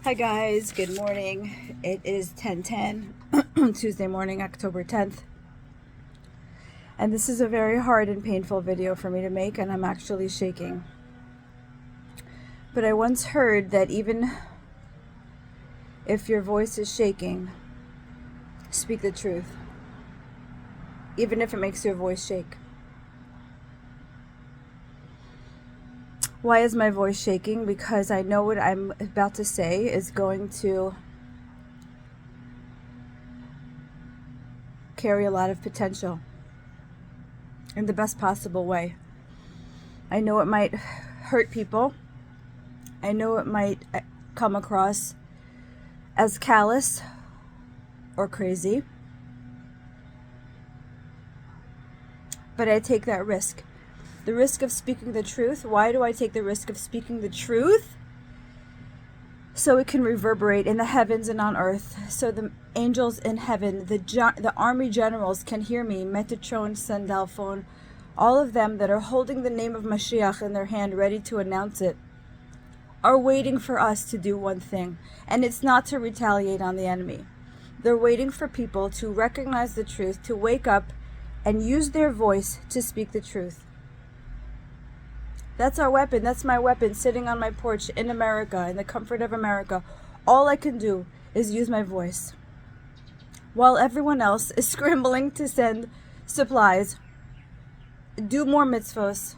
Hi guys, good morning. It is 10:10 Tuesday morning, October 10th. And this is a very hard and painful video for me to make, and I'm actually shaking. But I once heard that even if your voice is shaking, speak the truth. Even if it makes your voice shake. Why is my voice shaking? Because I know what I'm about to say is going to carry a lot of potential in the best possible way. I know it might hurt people. I know it might come across as callous or crazy. But I take that risk. The risk of speaking the truth. Why do I take the risk of speaking the truth? So it can reverberate in the heavens and on earth. So the angels in heaven, the army generals can hear me, Metatron, Sandalphone, all of them that are holding the name of Mashiach in their hand, ready to announce it, are waiting for us to do one thing. And it's not to retaliate on the enemy. They're waiting for people to recognize the truth, to wake up and use their voice to speak the truth. That's our weapon. That's my weapon, sitting on my porch in America, in the comfort of America. All I can do is use my voice. While everyone else is scrambling to send supplies, do more mitzvos,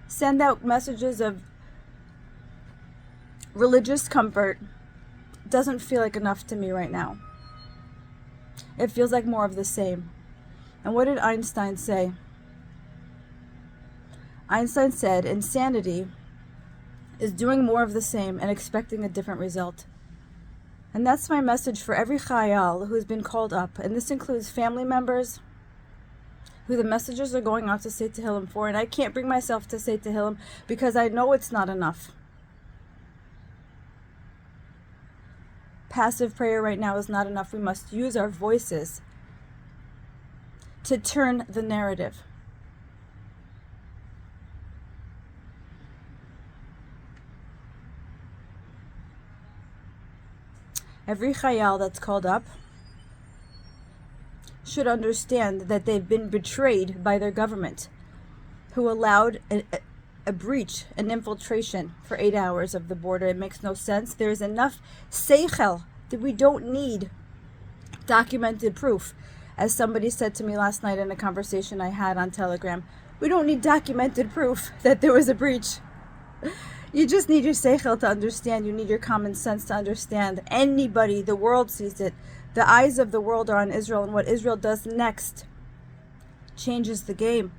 send out messages of religious comfort, doesn't feel like enough to me right now. It feels like more of the same. And what did Einstein say? Einstein said, insanity is doing more of the same and expecting a different result. And that's my message for every chayal who's been called up. And this includes family members who the messages are going out to say Tehillim for. And I can't bring myself to say Tehillim because I know it's not enough. Passive prayer right now is not enough. We must use our voices to turn the narrative. Every chayal that's called up should understand that they've been betrayed by their government, who allowed a breach, an infiltration for 8 hours of the border. It makes no sense. There's enough seichel that we don't need documented proof. As somebody said to me last night in a conversation I had on Telegram, we don't need documented proof that there was a breach. You just need your seichel to understand. You need your common sense to understand. Anybody, the world sees it. The eyes of the world are on Israel, and what Israel does next changes the game.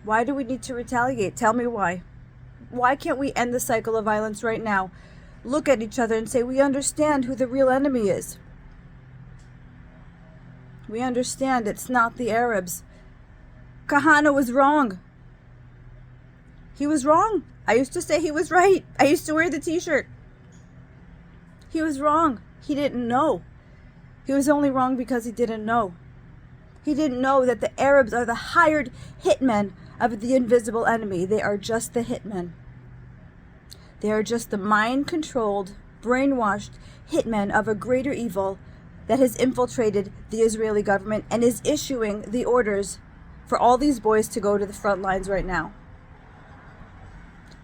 Why do we need to retaliate? Tell me why. Why can't we end the cycle of violence right now? Look at each other and say, we understand who the real enemy is. We understand it's not the Arabs. Kahana was wrong. He was wrong. I used to say he was right. I used to wear the t-shirt. He was wrong. He didn't know. He was only wrong because he didn't know. He didn't know that the Arabs are the hired hitmen of the invisible enemy. They are just the hitmen. They are just the mind-controlled, brainwashed hitmen of a greater evil that has infiltrated the Israeli government and is issuing the orders for all these boys to go to the front lines right now.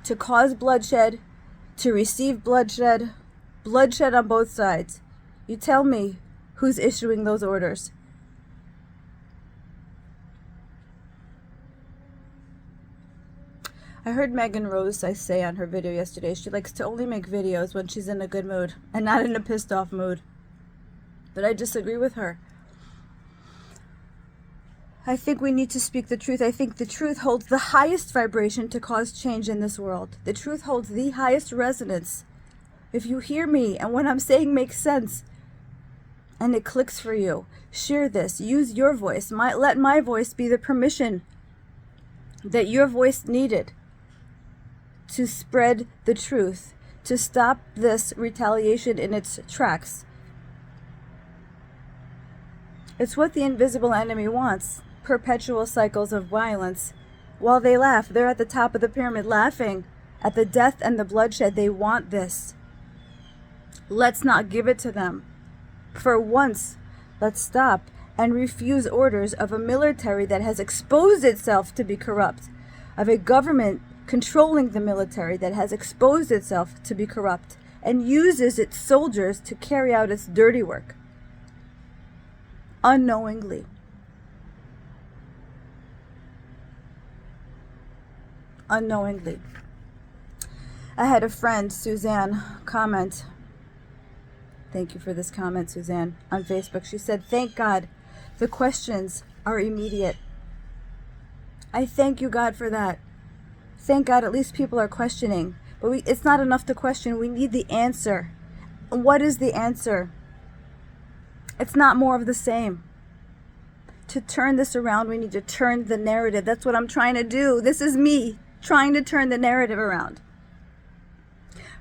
To cause bloodshed, to receive bloodshed on both sides. You tell me who's issuing those orders. I heard Megan Rose say on her video yesterday, she likes to only make videos when she's in a good mood and not in a pissed off mood. But I disagree with her. I think we need to speak the truth. I think the truth holds the highest vibration to cause change in this world. The truth holds the highest resonance. If you hear me and what I'm saying makes sense and it clicks for you, share this. Use your voice. Let my voice be the permission that your voice needed to spread the truth, to stop this retaliation in its tracks. It's what the invisible enemy wants. Perpetual cycles of violence. While they laugh, they're at the top of the pyramid laughing At the death and the bloodshed, they want this. Let's not give it to them. For once, let's stop and refuse orders of a military that has exposed itself to be corrupt, of a government controlling the military that has exposed itself to be corrupt and uses its soldiers to carry out its dirty work. Unknowingly. Unknowingly. I had a friend, Suzanne, comment. Thank you for this comment, Suzanne, on Facebook. She said, "Thank God the questions are immediate." I thank you, God, for that. Thank God at least people are questioning. But it's not enough to question. We need the answer. What is the answer? It's not more of the same. To turn this around, we need to turn the narrative. That's what I'm trying to do. This is me trying to turn the narrative around.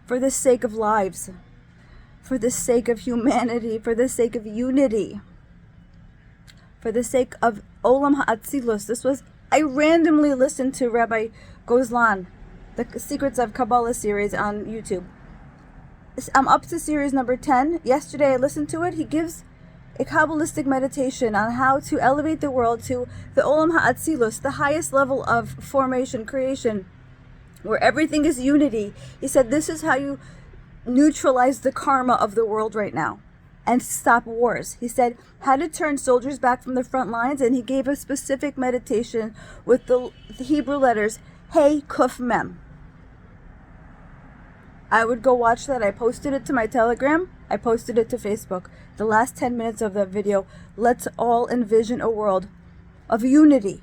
For the sake of lives. For the sake of humanity. For the sake of unity. For the sake of Olam Ha'atzilus. I randomly listened to Rabbi Gozlan, the Secrets of Kabbalah series on YouTube. I'm up to series number 10. Yesterday I listened to it. He gives a Kabbalistic meditation on how to elevate the world to the Olam Ha'atzilus, the highest level of formation, creation, where everything is unity. He said this is how you neutralize the karma of the world right now and stop wars. He said how to turn soldiers back from the front lines, and he gave a specific meditation with the Hebrew letters Hey Kuf Mem. I would go watch that. I posted it to my Telegram. I posted it to Facebook. The last 10 minutes of that video. Let's all envision a world of unity.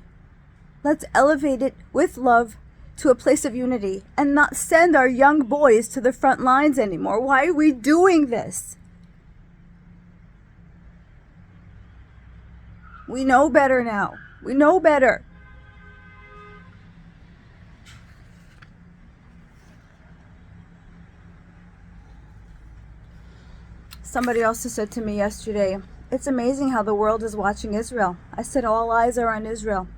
Let's elevate it with love to a place of unity and not send our young boys to the front lines anymore. Why are we doing this? We know better now. We know better. Somebody also said to me yesterday, it's amazing how the world is watching Israel. I said, all eyes are on Israel.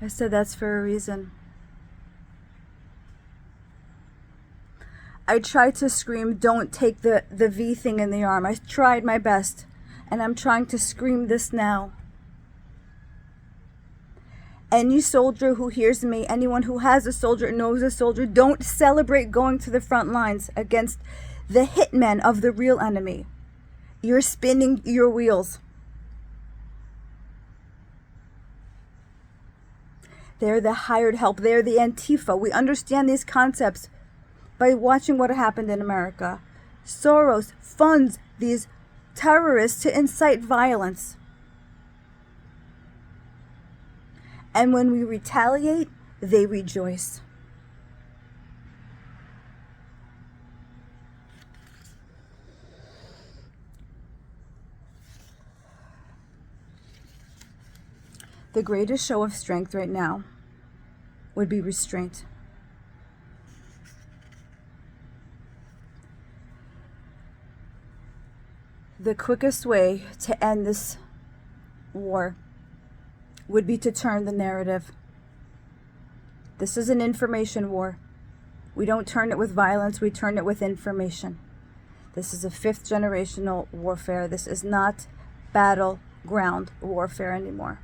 I said, that's for a reason. I tried to scream, don't take the V thing in the arm. I tried my best. And I'm trying to scream this now. Any soldier who hears me, anyone who has a soldier, knows a soldier, don't celebrate going to the front lines against the hitmen of the real enemy. You're spinning your wheels. They're the hired help. They're the Antifa. We understand these concepts by watching what happened in America. Soros funds these terrorists to incite violence. And when we retaliate, they rejoice. The greatest show of strength right now would be restraint. The quickest way to end this war would be to turn the narrative. This is an information war. We don't turn it with violence, we turn it with information. This is a 5th generational warfare. This is not battleground warfare anymore.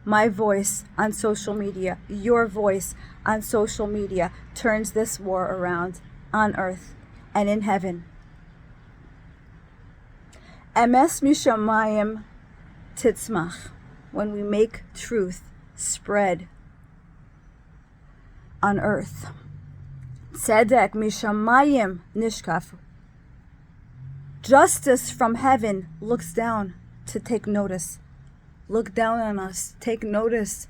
My voice on social media, your voice on social media turns this war around on earth and in heaven. Emes mishamayim titzmach. When we make truth spread on earth. Tzedek mishamayim nishkaf. Justice from heaven looks down to take notice. Look down on us. Take notice.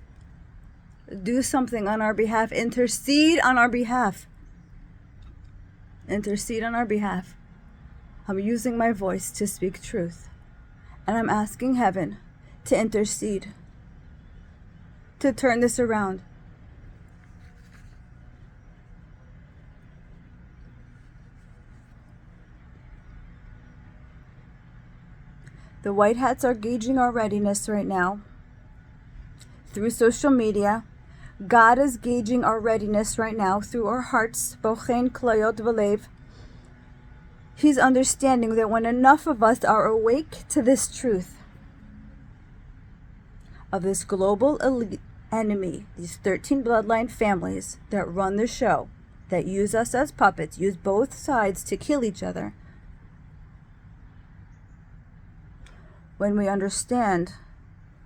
Do something on our behalf. Intercede on our behalf. Intercede on our behalf. I'm using my voice to speak truth. And I'm asking heaven to intercede. To turn this around. The white hats are gauging our readiness right now through social media, God is gauging our readiness right now through our hearts. Bochen klayot v'lev. He's understanding that when enough of us are awake to this truth of this global elite enemy, these 13 bloodline families that run the show, that use us as puppets, use both sides to kill each other. When we understand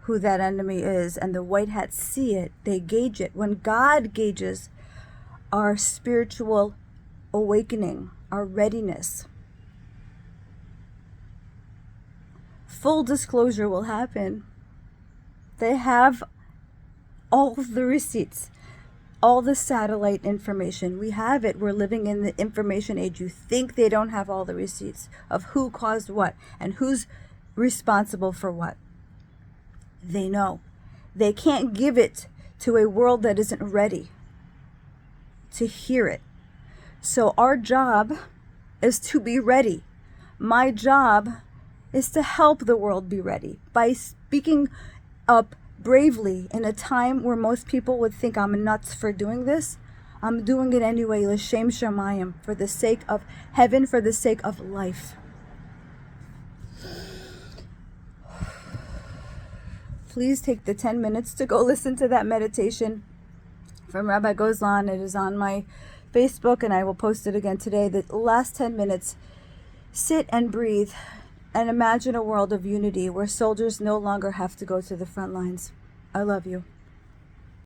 who that enemy is and the white hats see it, they gauge it. When God gauges our spiritual awakening, our readiness, full disclosure will happen. They have all the receipts, all the satellite information. We have it. We're living in the information age. You think they don't have all the receipts of who caused what and who's responsible for what. They know. They can't give it to a world that isn't ready to hear it. So our job is to be ready. My job is to help the world be ready by speaking up bravely in a time where most people would think I'm nuts for doing this. I'm doing it anyway, l'shem shamayim, for the sake of heaven, for the sake of life. Please take the 10 minutes to go listen to that meditation from Rabbi Gozlan. It is on my Facebook and I will post it again today. The last 10 minutes, sit and breathe and imagine a world of unity where soldiers no longer have to go to the front lines. I love you.